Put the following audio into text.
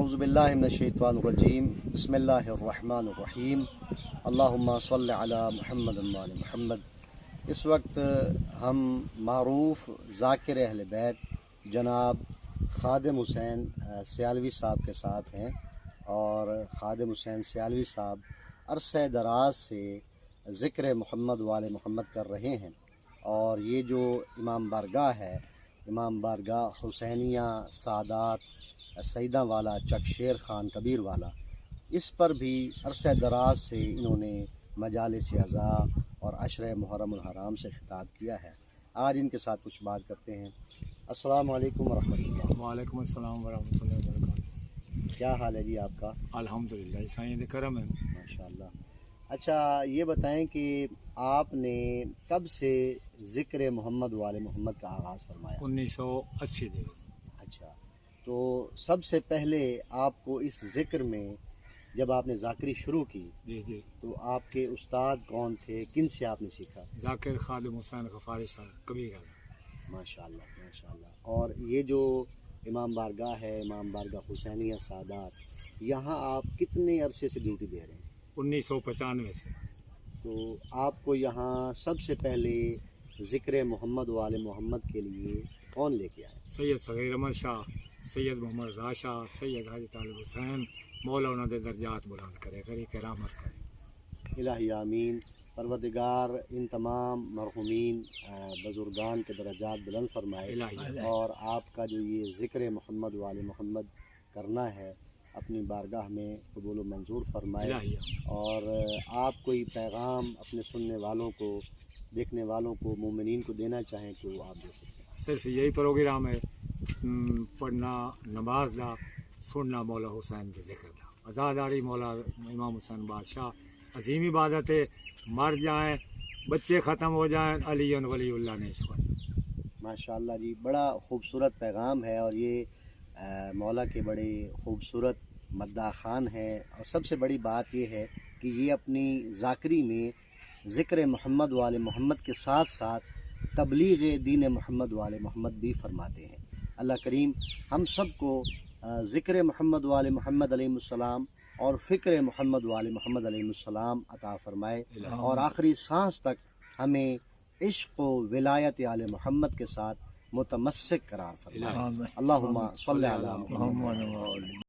اعوذ باللہ من الشیطان الرجیم بسم اللہ الرحمن الرحیم اللہم صلی علی محمد وعلی محمد۔ اس وقت ہم معروف ذاکر اہل بیت جناب خادم حسین سیالوی صاحب کے ساتھ ہیں، اور خادم حسین سیالوی صاحب عرصہ دراز سے ذکر محمد وعلی محمد کر رہے ہیں، اور یہ جو امام بارگاہ ہے، امام بارگاہ حسینیہ سادات سیدہ والا چک شیر خان کبیر والا، اس پر بھی عرصہ دراز سے انہوں نے مجالس اعزاء اور عشر محرم الحرام سے خطاب کیا ہے۔ آج ان کے ساتھ کچھ بات کرتے ہیں۔ السلام علیکم ورحمۃ اللہ۔ وعلیکم السلام ورحمۃ اللہ وبرکاتہ۔ کیا حال ہے جی آپ کا؟ الحمدللہ، سائیں دے کرم ہے۔ ماشاءاللہ۔ اچھا یہ بتائیں کہ آپ نے کب سے ذکر محمد وعلی محمد کا آغاز فرمایا؟ 1980 دے۔ اچھا، تو سب سے پہلے آپ کو اس ذکر میں جب آپ نے ذاکری شروع کی جی تو آپ کے استاد کون تھے، کن سے آپ نے سیکھا؟ ذاکر خادم حسین غفاری صاحب کبیر ہے۔ ماشاءاللہ ماشاءاللہ۔ اور یہ جو امام بارگاہ ہے، امام بارگاہ حسینیہ سادات، یہاں آپ کتنے عرصے سے ڈیوٹی دے رہے ہیں؟ 1995 سے۔ تو آپ کو یہاں سب سے پہلے ذکر محمد وعلی محمد کے لیے کون لے کے آئے؟ سید صغیر احمد شاہ، سید محمد رضا شاہ، سید حاجی طالب حسین، مولا انہوں دے درجات بلند کرے، غریق کرامت کرے۔ الہی آمین۔ پروردگار ان تمام مرحومین بزرگان کے درجات بلند فرمائے، الہی۔ اور آپ کا جو یہ ذکر محمد وعلی محمد کرنا ہے اپنی بارگاہ میں قبول و منظور فرمائے، الہی۔ اور آپ کوئی پیغام اپنے سننے والوں کو، دیکھنے والوں کو، مومنین کو دینا چاہیں تو وہ آپ دے سکتے ہیں۔ صرف یہی پروگرام ہے، پڑھنا نماز دا، سننا مولا حسین کے ذکر دا، عزاداری مولا امام حسین بادشاہ، عظیم عبادت ہے۔ مر جائیں، بچے ختم ہو جائیں، علی ولی اللہ نے اس کو۔ ماشاءاللہ جی، بڑا خوبصورت پیغام ہے، اور یہ مولا کے بڑے خوبصورت مداح خان ہے، اور سب سے بڑی بات یہ ہے کہ یہ اپنی ذاکری میں ذکر محمد وعلی محمد کے ساتھ ساتھ تبلیغ دین محمد وعلی محمد بھی فرماتے ہیں۔ اللہ کریم ہم سب کو ذکر محمد وعلی محمد علیہ السلام اور فکر محمد وعلی محمد علیہ السلام عطا فرمائے، اور آخری سانس تک ہمیں عشق و ولایت آل محمد کے ساتھ متمسک قرار فرمائے۔ اللہم صلی علی محمد۔